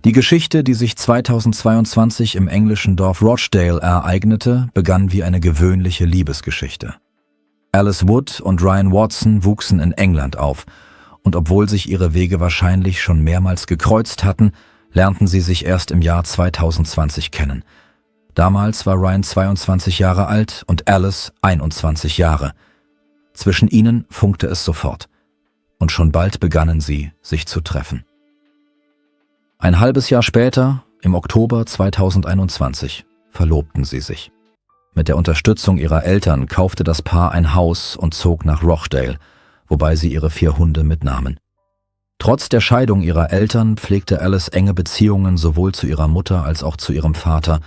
Die Geschichte, die sich 2022 im englischen Dorf Rochdale ereignete, begann wie eine gewöhnliche Liebesgeschichte. Alice Wood und Ryan Watson wuchsen in England auf, und obwohl sich ihre Wege wahrscheinlich schon mehrmals gekreuzt hatten, lernten sie sich erst im Jahr 2020 kennen. Damals war Ryan 22 Jahre alt und Alice 21 Jahre. Zwischen ihnen funkte es sofort. Und schon bald begannen sie, sich zu treffen. Ein halbes Jahr später, im Oktober 2021, verlobten sie sich. Mit der Unterstützung ihrer Eltern kaufte das Paar ein Haus und zog nach Rochdale, wobei sie ihre 4 Hunde mitnahmen. Trotz der Scheidung ihrer Eltern pflegte Alice enge Beziehungen sowohl zu ihrer Mutter als auch zu ihrem Vater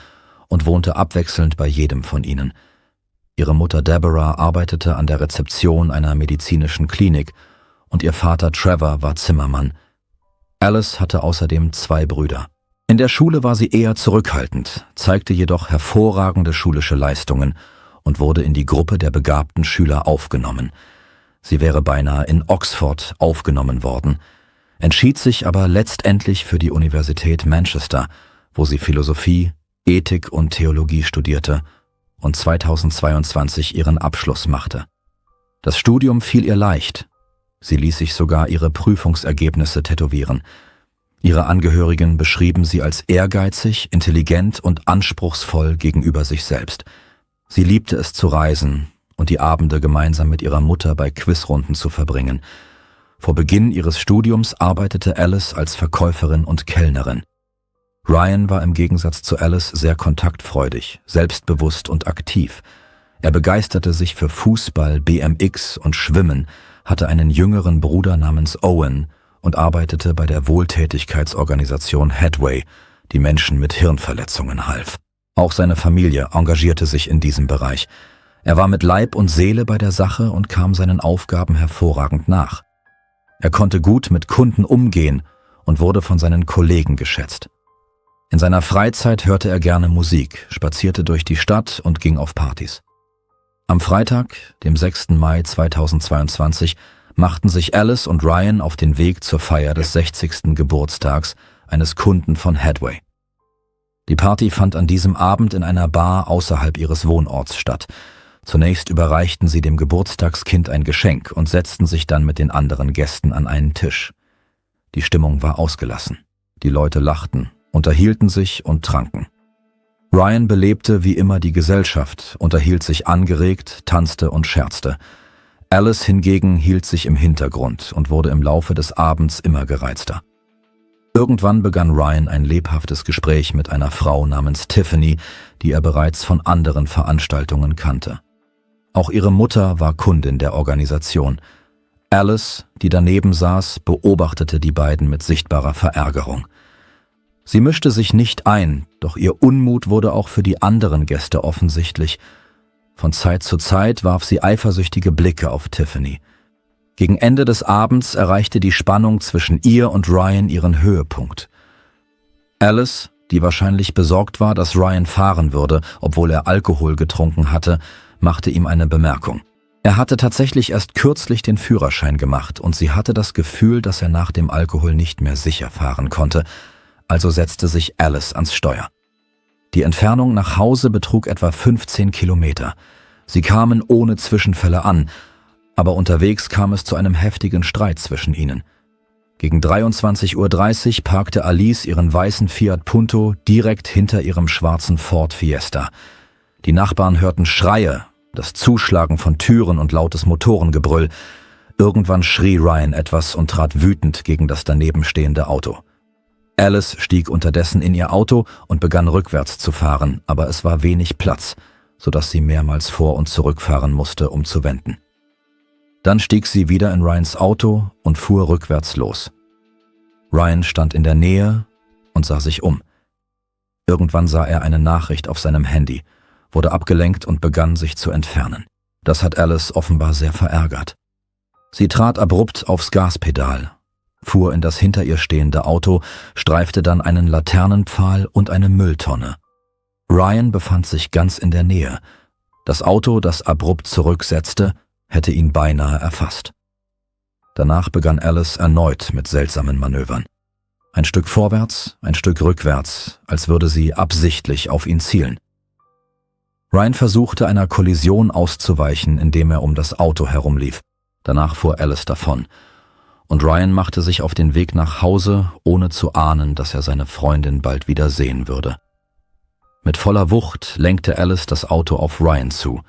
und wohnte abwechselnd bei jedem von ihnen. Ihre Mutter Deborah arbeitete an der Rezeption einer medizinischen Klinik und ihr Vater Trevor war Zimmermann. Alice hatte außerdem 2 Brüder. In der Schule war sie eher zurückhaltend, zeigte jedoch hervorragende schulische Leistungen und wurde in die Gruppe der begabten Schüler aufgenommen. Sie wäre beinahe in Oxford aufgenommen worden, entschied sich aber letztendlich für die Universität Manchester, wo sie Philosophie, Ethik und Theologie studierte und 2022 ihren Abschluss machte. Das Studium fiel ihr leicht. Sie ließ sich sogar ihre Prüfungsergebnisse tätowieren. Ihre Angehörigen beschrieben sie als ehrgeizig, intelligent und anspruchsvoll gegenüber sich selbst. Sie liebte es zu reisen und die Abende gemeinsam mit ihrer Mutter bei Quizrunden zu verbringen. Vor Beginn ihres Studiums arbeitete Alice als Verkäuferin und Kellnerin. Ryan war im Gegensatz zu Alice sehr kontaktfreudig, selbstbewusst und aktiv. Er begeisterte sich für Fußball, BMX und Schwimmen, hatte einen jüngeren Bruder namens Owen und arbeitete bei der Wohltätigkeitsorganisation Headway, die Menschen mit Hirnverletzungen half. Auch seine Familie engagierte sich in diesem Bereich. Er war mit Leib und Seele bei der Sache und kam seinen Aufgaben hervorragend nach. Er konnte gut mit Kunden umgehen und wurde von seinen Kollegen geschätzt. In seiner Freizeit hörte er gerne Musik, spazierte durch die Stadt und ging auf Partys. Am Freitag, dem 6. Mai 2022, machten sich Alice und Ryan auf den Weg zur Feier des 60. Geburtstags eines Kunden von Headway. Die Party fand an diesem Abend in einer Bar außerhalb ihres Wohnorts statt. Zunächst überreichten sie dem Geburtstagskind ein Geschenk und setzten sich dann mit den anderen Gästen an einen Tisch. Die Stimmung war ausgelassen. Die Leute lachten, unterhielten sich und tranken. Ryan belebte wie immer die Gesellschaft, unterhielt sich angeregt, tanzte und scherzte. Alice hingegen hielt sich im Hintergrund und wurde im Laufe des Abends immer gereizter. Irgendwann begann Ryan ein lebhaftes Gespräch mit einer Frau namens Tiffany, die er bereits von anderen Veranstaltungen kannte. Auch ihre Mutter war Kundin der Organisation. Alice, die daneben saß, beobachtete die beiden mit sichtbarer Verärgerung. Sie mischte sich nicht ein, doch ihr Unmut wurde auch für die anderen Gäste offensichtlich. Von Zeit zu Zeit warf sie eifersüchtige Blicke auf Tiffany. Gegen Ende des Abends erreichte die Spannung zwischen ihr und Ryan ihren Höhepunkt. Alice, die wahrscheinlich besorgt war, dass Ryan fahren würde, obwohl er Alkohol getrunken hatte, machte ihm eine Bemerkung. Er hatte tatsächlich erst kürzlich den Führerschein gemacht und sie hatte das Gefühl, dass er nach dem Alkohol nicht mehr sicher fahren konnte. Also setzte sich Alice ans Steuer. Die Entfernung nach Hause betrug etwa 15 Kilometer. Sie kamen ohne Zwischenfälle an, aber unterwegs kam es zu einem heftigen Streit zwischen ihnen. Gegen 23:30 Uhr parkte Alice ihren weißen Fiat Punto direkt hinter ihrem schwarzen Ford Fiesta. Die Nachbarn hörten Schreie, das Zuschlagen von Türen und lautes Motorengebrüll. Irgendwann schrie Ryan etwas und trat wütend gegen das daneben stehende Auto. Alice stieg unterdessen in ihr Auto und begann rückwärts zu fahren, aber es war wenig Platz, sodass sie mehrmals vor- und zurückfahren musste, um zu wenden. Dann stieg sie wieder in Ryans Auto und fuhr rückwärts los. Ryan stand in der Nähe und sah sich um. Irgendwann sah er eine Nachricht auf seinem Handy, wurde abgelenkt und begann sich zu entfernen. Das hat Alice offenbar sehr verärgert. Sie trat abrupt aufs Gaspedal, fuhr in das hinter ihr stehende Auto, streifte dann einen Laternenpfahl und eine Mülltonne. Ryan befand sich ganz in der Nähe. Das Auto, das abrupt zurücksetzte, hätte ihn beinahe erfasst. Danach begann Alice erneut mit seltsamen Manövern. Ein Stück vorwärts, ein Stück rückwärts, als würde sie absichtlich auf ihn zielen. Ryan versuchte, einer Kollision auszuweichen, indem er um das Auto herumlief. Danach fuhr Alice davon. Und Ryan machte sich auf den Weg nach Hause, ohne zu ahnen, dass er seine Freundin bald wieder sehen würde. Mit voller Wucht lenkte Alice das Auto auf Ryan zu.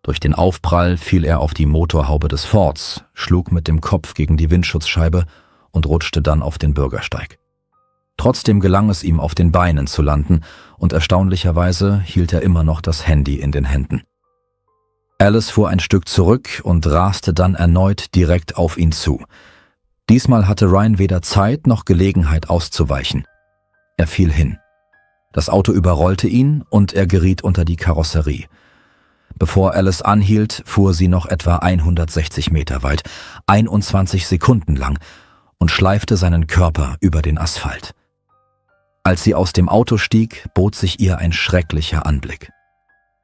Durch den Aufprall fiel er auf die Motorhaube des Fords, schlug mit dem Kopf gegen die Windschutzscheibe und rutschte dann auf den Bürgersteig. Trotzdem gelang es ihm, auf den Beinen zu landen, und erstaunlicherweise hielt er immer noch das Handy in den Händen. Alice fuhr ein Stück zurück und raste dann erneut direkt auf ihn zu. Diesmal hatte Ryan weder Zeit noch Gelegenheit auszuweichen. Er fiel hin. Das Auto überrollte ihn und er geriet unter die Karosserie. Bevor Alice anhielt, fuhr sie noch etwa 160 Meter weit, 21 Sekunden lang, und schleifte seinen Körper über den Asphalt. Als sie aus dem Auto stieg, bot sich ihr ein schrecklicher Anblick.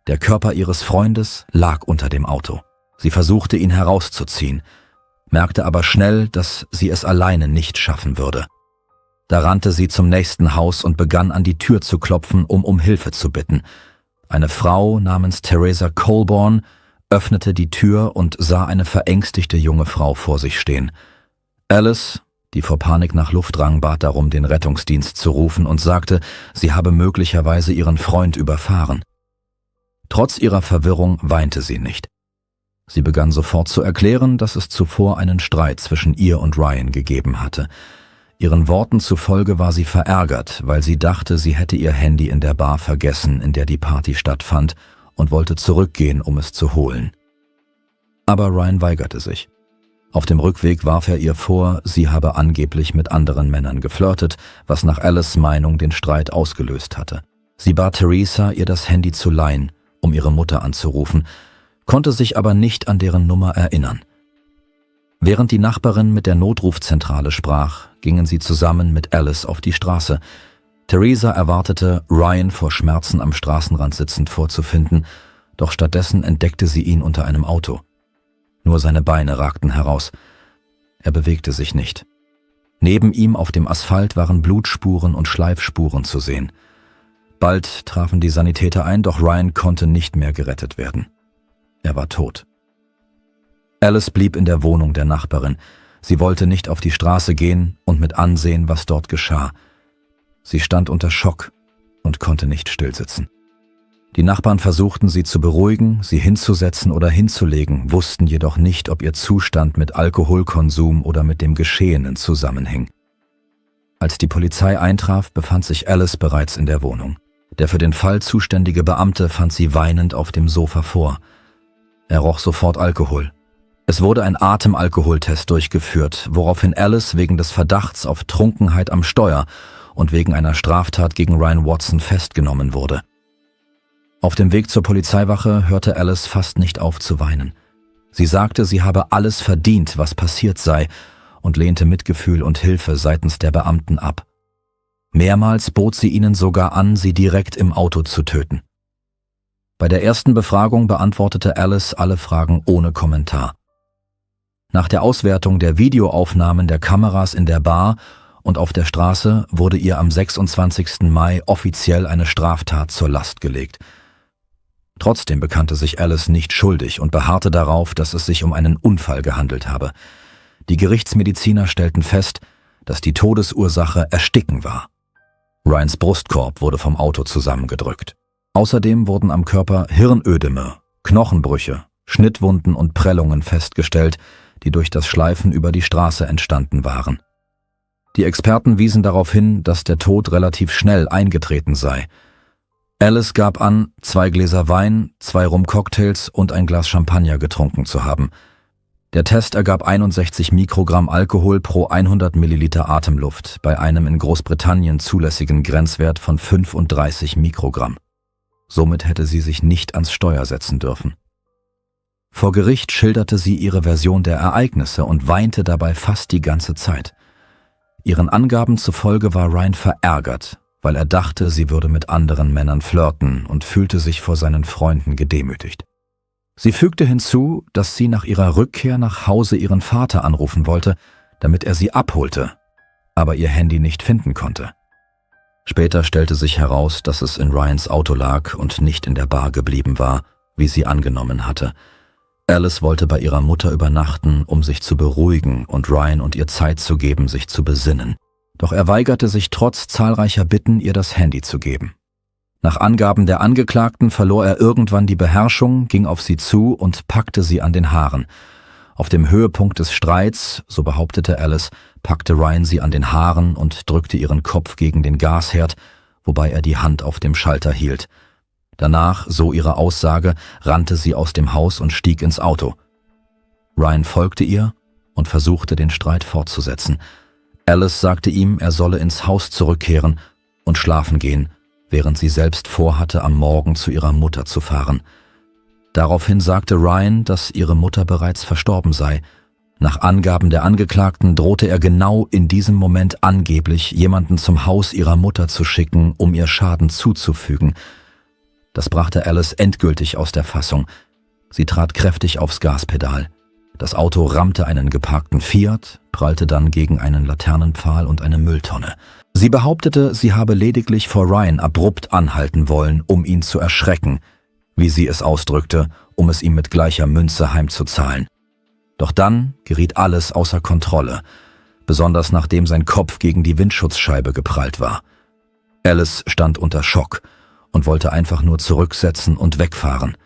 Der Körper ihres Freundes lag unter dem Auto. Sie versuchte, ihn herauszuziehen, merkte aber schnell, dass sie es alleine nicht schaffen würde. Da rannte sie zum nächsten Haus und begann an die Tür zu klopfen, um Hilfe zu bitten. Eine Frau namens Teresa Colborn öffnete die Tür und sah eine verängstigte junge Frau vor sich stehen. Alice, die vor Panik nach Luft rang, bat darum, den Rettungsdienst zu rufen und sagte, sie habe möglicherweise ihren Freund überfahren. Trotz ihrer Verwirrung weinte sie nicht. Sie begann sofort zu erklären, dass es zuvor einen Streit zwischen ihr und Ryan gegeben hatte. Ihren Worten zufolge war sie verärgert, weil sie dachte, sie hätte ihr Handy in der Bar vergessen, in der die Party stattfand, und wollte zurückgehen, um es zu holen. Aber Ryan weigerte sich. Auf dem Rückweg warf er ihr vor, sie habe angeblich mit anderen Männern geflirtet, was nach Alices Meinung den Streit ausgelöst hatte. Sie bat Teresa, ihr das Handy zu leihen, um ihre Mutter anzurufen, konnte sich aber nicht an deren Nummer erinnern. Während die Nachbarin mit der Notrufzentrale sprach, gingen sie zusammen mit Alice auf die Straße. Teresa erwartete, Ryan vor Schmerzen am Straßenrand sitzend vorzufinden, doch stattdessen entdeckte sie ihn unter einem Auto. Nur seine Beine ragten heraus. Er bewegte sich nicht. Neben ihm auf dem Asphalt waren Blutspuren und Schleifspuren zu sehen. Bald trafen die Sanitäter ein, doch Ryan konnte nicht mehr gerettet werden. Er war tot. Alice blieb in der Wohnung der Nachbarin. Sie wollte nicht auf die Straße gehen und mit ansehen, was dort geschah. Sie stand unter Schock und konnte nicht stillsitzen. Die Nachbarn versuchten, sie zu beruhigen, sie hinzusetzen oder hinzulegen, wussten jedoch nicht, ob ihr Zustand mit Alkoholkonsum oder mit dem Geschehenen zusammenhing. Als die Polizei eintraf, befand sich Alice bereits in der Wohnung. Der für den Fall zuständige Beamte fand sie weinend auf dem Sofa vor. Er roch sofort Alkohol. Es wurde ein Atemalkoholtest durchgeführt, woraufhin Alice wegen des Verdachts auf Trunkenheit am Steuer und wegen einer Straftat gegen Ryan Watson festgenommen wurde. Auf dem Weg zur Polizeiwache hörte Alice fast nicht auf zu weinen. Sie sagte, sie habe alles verdient, was passiert sei, und lehnte Mitgefühl und Hilfe seitens der Beamten ab. Mehrmals bot sie ihnen sogar an, sie direkt im Auto zu töten. Bei der ersten Befragung beantwortete Alice alle Fragen ohne Kommentar. Nach der Auswertung der Videoaufnahmen der Kameras in der Bar und auf der Straße wurde ihr am 26. Mai offiziell eine Straftat zur Last gelegt. Trotzdem bekannte sich Alice nicht schuldig und beharrte darauf, dass es sich um einen Unfall gehandelt habe. Die Gerichtsmediziner stellten fest, dass die Todesursache Ersticken war. Ryans Brustkorb wurde vom Auto zusammengedrückt. Außerdem wurden am Körper Hirnödeme, Knochenbrüche, Schnittwunden und Prellungen festgestellt, die durch das Schleifen über die Straße entstanden waren. Die Experten wiesen darauf hin, dass der Tod relativ schnell eingetreten sei. Alice gab an, 2 Gläser Wein, 2 Rum-Cocktails und ein Glas Champagner getrunken zu haben. Der Test ergab 61 Mikrogramm Alkohol pro 100 Milliliter Atemluft bei einem in Großbritannien zulässigen Grenzwert von 35 Mikrogramm. Somit hätte sie sich nicht ans Steuer setzen dürfen. Vor Gericht schilderte sie ihre Version der Ereignisse und weinte dabei fast die ganze Zeit. Ihren Angaben zufolge war Ryan verärgert, weil er dachte, sie würde mit anderen Männern flirten und fühlte sich vor seinen Freunden gedemütigt. Sie fügte hinzu, dass sie nach ihrer Rückkehr nach Hause ihren Vater anrufen wollte, damit er sie abholte. aber ihr Handy nicht finden konnte. Später stellte sich heraus, dass es in Ryans Auto lag und nicht in der Bar geblieben war, wie sie angenommen hatte. Alice wollte bei ihrer Mutter übernachten, um sich zu beruhigen und Ryan und ihr Zeit zu geben, sich zu besinnen. Doch er weigerte sich trotz zahlreicher Bitten, ihr das Handy zu geben. Nach Angaben der Angeklagten verlor er irgendwann die Beherrschung, ging auf sie zu und packte sie an den Haaren. Auf dem Höhepunkt des Streits, so behauptete Alice, packte Ryan sie an den Haaren und drückte ihren Kopf gegen den Gasherd, wobei er die Hand auf dem Schalter hielt. Danach, so ihre Aussage, rannte sie aus dem Haus und stieg ins Auto. Ryan folgte ihr und versuchte, den Streit fortzusetzen. Alice sagte ihm, er solle ins Haus zurückkehren und schlafen gehen, während sie selbst vorhatte, am Morgen zu ihrer Mutter zu fahren. Daraufhin sagte Ryan, dass ihre Mutter bereits verstorben sei. Nach Angaben der Angeklagten drohte er genau in diesem Moment angeblich, jemanden zum Haus ihrer Mutter zu schicken, um ihr Schaden zuzufügen. Das brachte Alice endgültig aus der Fassung. Sie trat kräftig aufs Gaspedal. Das Auto rammte einen geparkten Fiat, prallte dann gegen einen Laternenpfahl und eine Mülltonne. Sie behauptete, sie habe lediglich vor Ryan abrupt anhalten wollen, um ihn zu erschrecken, wie sie es ausdrückte, um es ihm mit gleicher Münze heimzuzahlen. Doch dann geriet alles außer Kontrolle, besonders nachdem sein Kopf gegen die Windschutzscheibe geprallt war. Alice stand unter Schock und wollte einfach nur zurücksetzen und wegfahren.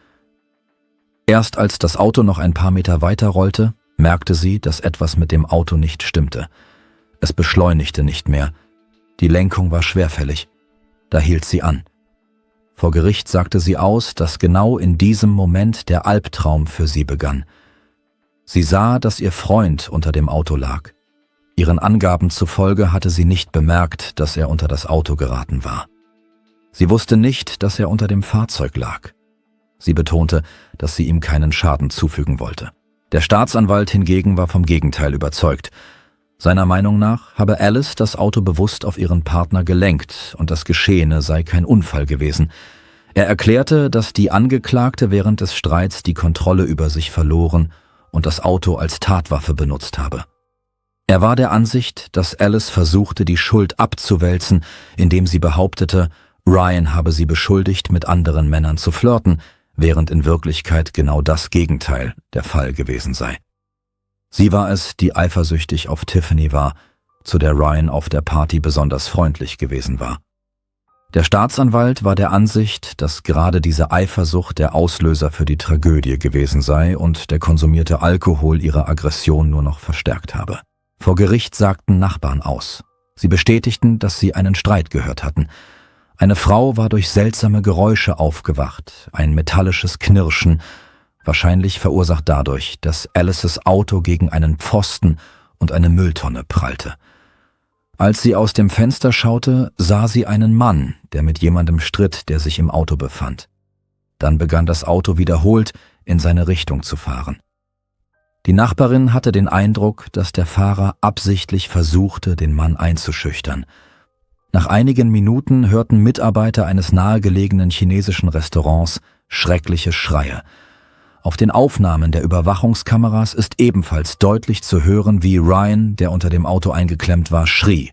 Erst als das Auto noch ein paar Meter weiter rollte, merkte sie, dass etwas mit dem Auto nicht stimmte. Es beschleunigte nicht mehr. Die Lenkung war schwerfällig. Da hielt sie an. Vor Gericht sagte sie aus, dass genau in diesem Moment der Albtraum für sie begann. Sie sah, dass ihr Freund unter dem Auto lag. Ihren Angaben zufolge hatte sie nicht bemerkt, dass er unter das Auto geraten war. Sie wusste nicht, dass er unter dem Fahrzeug lag. Sie betonte, dass sie ihm keinen Schaden zufügen wollte. Der Staatsanwalt hingegen war vom Gegenteil überzeugt. Seiner Meinung nach habe Alice das Auto bewusst auf ihren Partner gelenkt und das Geschehene sei kein Unfall gewesen. Er erklärte, dass die Angeklagte während des Streits die Kontrolle über sich verloren und das Auto als Tatwaffe benutzt habe. Er war der Ansicht, dass Alice versuchte, die Schuld abzuwälzen, indem sie behauptete, Ryan habe sie beschuldigt, mit anderen Männern zu flirten, während in Wirklichkeit genau das Gegenteil der Fall gewesen sei. Sie war es, die eifersüchtig auf Tiffany war, zu der Ryan auf der Party besonders freundlich gewesen war. Der Staatsanwalt war der Ansicht, dass gerade diese Eifersucht der Auslöser für die Tragödie gewesen sei und der konsumierte Alkohol ihre Aggression nur noch verstärkt habe. Vor Gericht sagten Nachbarn aus. Sie bestätigten, dass sie einen Streit gehört hatten. Eine Frau war durch seltsame Geräusche aufgewacht, ein metallisches Knirschen, wahrscheinlich verursacht dadurch, dass Alices Auto gegen einen Pfosten und eine Mülltonne prallte. Als sie aus dem Fenster schaute, sah sie einen Mann, der mit jemandem stritt, der sich im Auto befand. Dann begann das Auto wiederholt in seine Richtung zu fahren. Die Nachbarin hatte den Eindruck, dass der Fahrer absichtlich versuchte, den Mann einzuschüchtern. Nach einigen Minuten hörten Mitarbeiter eines nahegelegenen chinesischen Restaurants schreckliche Schreie. Auf den Aufnahmen der Überwachungskameras ist ebenfalls deutlich zu hören, wie Ryan, der unter dem Auto eingeklemmt war, schrie.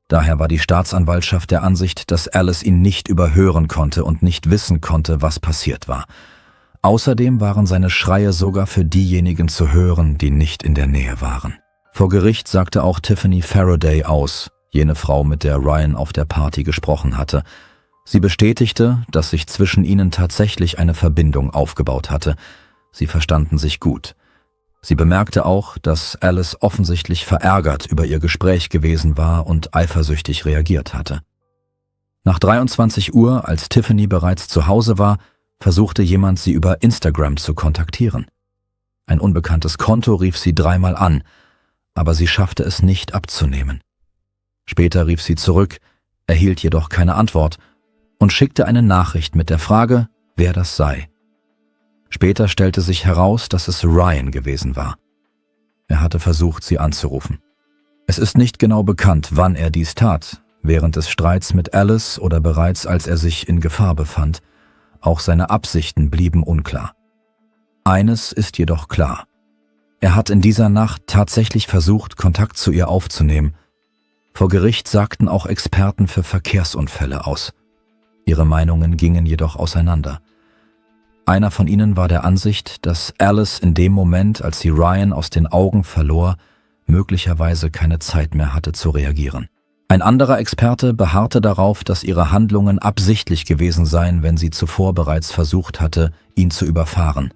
Daher war die Staatsanwaltschaft der Ansicht, dass Alice ihn nicht überhören konnte und nicht wissen konnte, was passiert war. Außerdem waren seine Schreie sogar für diejenigen zu hören, die nicht in der Nähe waren. Vor Gericht sagte auch Tiffany Faraday aus, jene Frau, mit der Ryan auf der Party gesprochen hatte. Sie bestätigte, dass sich zwischen ihnen tatsächlich eine Verbindung aufgebaut hatte. Sie verstanden sich gut. Sie bemerkte auch, dass Alice offensichtlich verärgert über ihr Gespräch gewesen war und eifersüchtig reagiert hatte. Nach 23 Uhr, als Tiffany bereits zu Hause war, versuchte jemand, sie über Instagram zu kontaktieren. Ein unbekanntes Konto rief sie 3-mal an, aber sie schaffte es nicht abzunehmen. Später rief sie zurück, erhielt jedoch keine Antwort und schickte eine Nachricht mit der Frage, wer das sei. Später stellte sich heraus, dass es Ryan gewesen war. Er hatte versucht, sie anzurufen. Es ist nicht genau bekannt, wann er dies tat, während des Streits mit Alice oder bereits als er sich in Gefahr befand. Auch seine Absichten blieben unklar. Eines ist jedoch klar. Er hat in dieser Nacht tatsächlich versucht, Kontakt zu ihr aufzunehmen, Vor Gericht sagten auch Experten für Verkehrsunfälle aus. Ihre Meinungen gingen jedoch auseinander. Einer von ihnen war der Ansicht, dass Alice in dem Moment, als sie Ryan aus den Augen verlor, möglicherweise keine Zeit mehr hatte zu reagieren. Ein anderer Experte beharrte darauf, dass ihre Handlungen absichtlich gewesen seien, wenn sie zuvor bereits versucht hatte, ihn zu überfahren.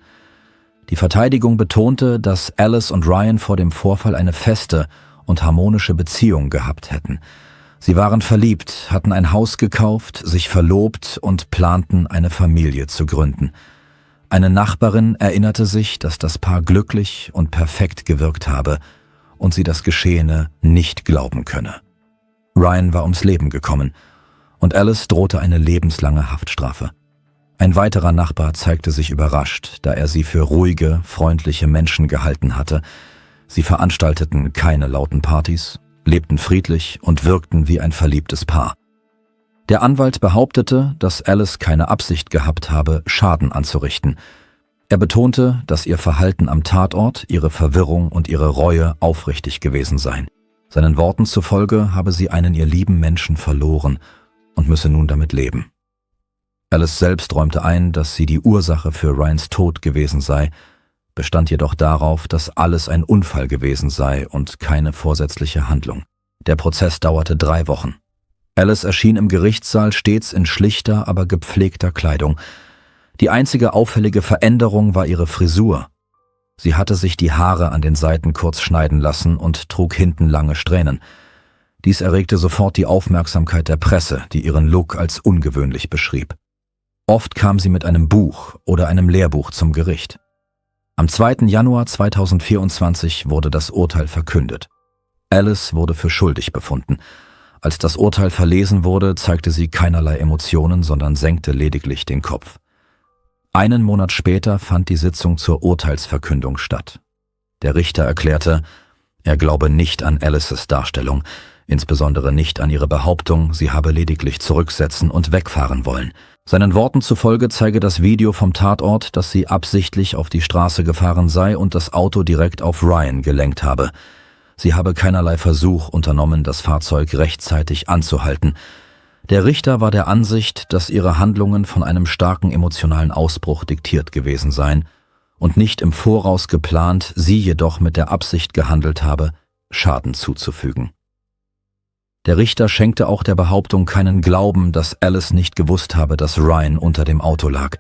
Die Verteidigung betonte, dass Alice und Ryan vor dem Vorfall eine feste und harmonische Beziehung gehabt hätten. Sie waren verliebt, hatten ein Haus gekauft, sich verlobt und planten, eine Familie zu gründen. Eine Nachbarin erinnerte sich, dass das Paar glücklich und perfekt gewirkt habe und sie das Geschehene nicht glauben könne. Ryan war ums Leben gekommen und Alice drohte eine lebenslange Haftstrafe. Ein weiterer Nachbar zeigte sich überrascht, da er sie für ruhige, freundliche Menschen gehalten hatte. Sie veranstalteten keine lauten Partys, lebten friedlich und wirkten wie ein verliebtes Paar. Der Anwalt behauptete, dass Alice keine Absicht gehabt habe, Schaden anzurichten. Er betonte, dass ihr Verhalten am Tatort, ihre Verwirrung und ihre Reue aufrichtig gewesen seien. Seinen Worten zufolge habe sie einen ihr lieben Menschen verloren und müsse nun damit leben. Alice selbst räumte ein, dass sie die Ursache für Ryans Tod gewesen sei, bestand jedoch darauf, dass alles ein Unfall gewesen sei und keine vorsätzliche Handlung. Der Prozess dauerte 3 Wochen. Alice erschien im Gerichtssaal stets in schlichter, aber gepflegter Kleidung. Die einzige auffällige Veränderung war ihre Frisur. Sie hatte sich die Haare an den Seiten kurz schneiden lassen und trug hinten lange Strähnen. Dies erregte sofort die Aufmerksamkeit der Presse, die ihren Look als ungewöhnlich beschrieb. Oft kam sie mit einem Buch oder einem Lehrbuch zum Gericht. Am 2. Januar 2024 wurde das Urteil verkündet. Alice wurde für schuldig befunden. Als das Urteil verlesen wurde, zeigte sie keinerlei Emotionen, sondern senkte lediglich den Kopf. Einen Monat später fand die Sitzung zur Urteilsverkündung statt. Der Richter erklärte, er glaube nicht an Alices Darstellung, insbesondere nicht an ihre Behauptung, sie habe lediglich zurücksetzen und wegfahren wollen. Seinen Worten zufolge zeige das Video vom Tatort, dass sie absichtlich auf die Straße gefahren sei und das Auto direkt auf Ryan gelenkt habe. Sie habe keinerlei Versuch unternommen, das Fahrzeug rechtzeitig anzuhalten. Der Richter war der Ansicht, dass ihre Handlungen von einem starken emotionalen Ausbruch diktiert gewesen seien und nicht im Voraus geplant, sie jedoch mit der Absicht gehandelt habe, Schaden zuzufügen. Der Richter schenkte auch der Behauptung keinen Glauben, dass Alice nicht gewusst habe, dass Ryan unter dem Auto lag.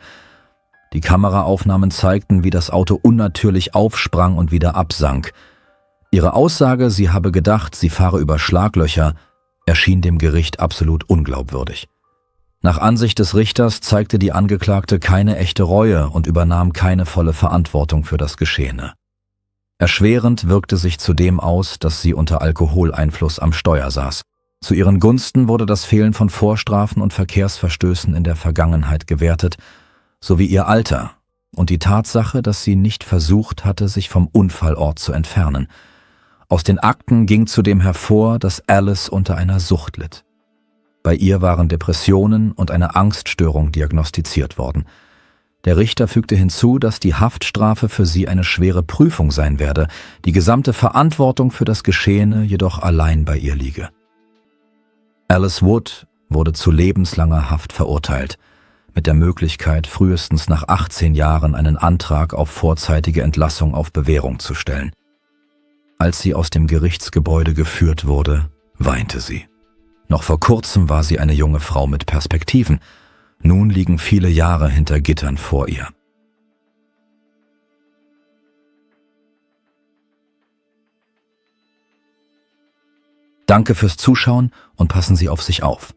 Die Kameraaufnahmen zeigten, wie das Auto unnatürlich aufsprang und wieder absank. Ihre Aussage, sie habe gedacht, sie fahre über Schlaglöcher, erschien dem Gericht absolut unglaubwürdig. Nach Ansicht des Richters zeigte die Angeklagte keine echte Reue und übernahm keine volle Verantwortung für das Geschehene. Erschwerend wirkte sich zudem aus, dass sie unter Alkoholeinfluss am Steuer saß. Zu ihren Gunsten wurde das Fehlen von Vorstrafen und Verkehrsverstößen in der Vergangenheit gewertet, sowie ihr Alter und die Tatsache, dass sie nicht versucht hatte, sich vom Unfallort zu entfernen. Aus den Akten ging zudem hervor, dass Alice unter einer Sucht litt. Bei ihr waren Depressionen und eine Angststörung diagnostiziert worden. Der Richter fügte hinzu, dass die Haftstrafe für sie eine schwere Prüfung sein werde, die gesamte Verantwortung für das Geschehene jedoch allein bei ihr liege. Alice Wood wurde zu lebenslanger Haft verurteilt, mit der Möglichkeit, frühestens nach 18 Jahren einen Antrag auf vorzeitige Entlassung auf Bewährung zu stellen. Als sie aus dem Gerichtsgebäude geführt wurde, weinte sie. Noch vor kurzem war sie eine junge Frau mit Perspektiven. Nun liegen viele Jahre hinter Gittern vor ihr. Danke fürs Zuschauen und passen Sie auf sich auf.